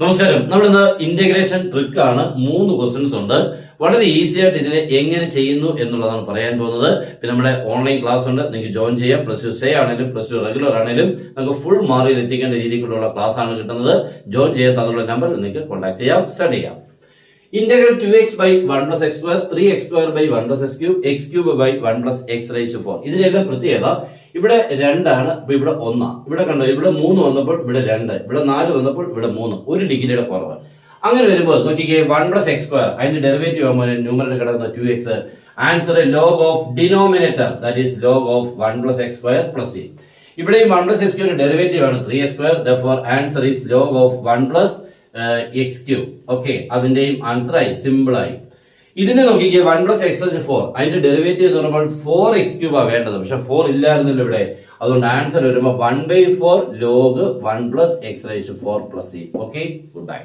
നമസ്കാരം. നമ്മളിന്ന് integration trick ആണ്. 3 ക്വസ്റ്റ്യൻസ് ഉണ്ട്. വളരെ ഈസി ആയിട്ട് ഇതിനെ എങ്ങനെ ചെയ്യുന്നു എന്നുള്ളതാണ് പറയാൻ പോകുന്നത്. പിന്നെ നമ്മുടെ ഓൺലൈൻ ക്ലാസ് ഉണ്ട്, നിങ്ങൾക്ക് ജോയിൻ ചെയ്യാം. +2 സ്റ്റേ ആണെങ്കിലും +2 റെഗുലർ ആണെങ്കിലും നമുക്ക് ഫുൾ മാർക്കിൽ എത്തിക്കേണ്ട രീതിയിലുള്ള ക്ലാസ് ആണ് കിട്ടുന്നത്. ജോയിൻ ചെയ്യാൻ തന്നുള്ള നമ്പറിൽ നിങ്ങൾക്ക് കോൺടാക്ട് ചെയ്യാം, സ്റ്റാർട്ട് ചെയ്യാം. Integral 2x by 1 plus x square, 3x square by 1 plus x cube, x cube by 1 plus x raised to 4. ഇതിനെല്ലാം പ്രത്യേകത ഇവിടെ 2 ആണ്, ഇവിടെ 1. ഇവിടെ കണ്ടോ, ഇവിടെ 3 വന്നപ്പോൾ ഇവിടെ 2, ഇവിടെ 4 വന്നപ്പോൾ ഇവിടെ 3, 1 ഡിഗ്രിയുടെ കുറവ്. അങ്ങനെ വരുമ്പോൾ നോക്കിക്കേ, 1 plus x square അതിന്റെ ഡെറിവേറ്റീവ് ആകുമ്പോൾ ന്യൂമറേറ്റർ കിടക്കുന്ന 2x. Answer log of denominator, that is log of 1 plus x square plus c. ഇവിടെയും 1 plus x cube ഡെറിവേറ്റീവ് ആണ് 3x square, therefore answer is log of 1 plus x cube. Okay, അതിന്റെയും answer ആയി, simple ആയി. ഇതിനെ നോക്കിക്കേ, 1 plus x raised to 4 അതിന്റെ derivative എന്ന് പറയുമ്പോൾ 4x cube ആ വേണ്ടത്, പക്ഷെ 4 ഇല്ലായിരുന്നല്ലോ ഇവിടെ. അതുകൊണ്ട് ആൻസർ വരുമ്പോൾ 1/4 log 1 plus x raised to 4 plus c. Okay, good bye.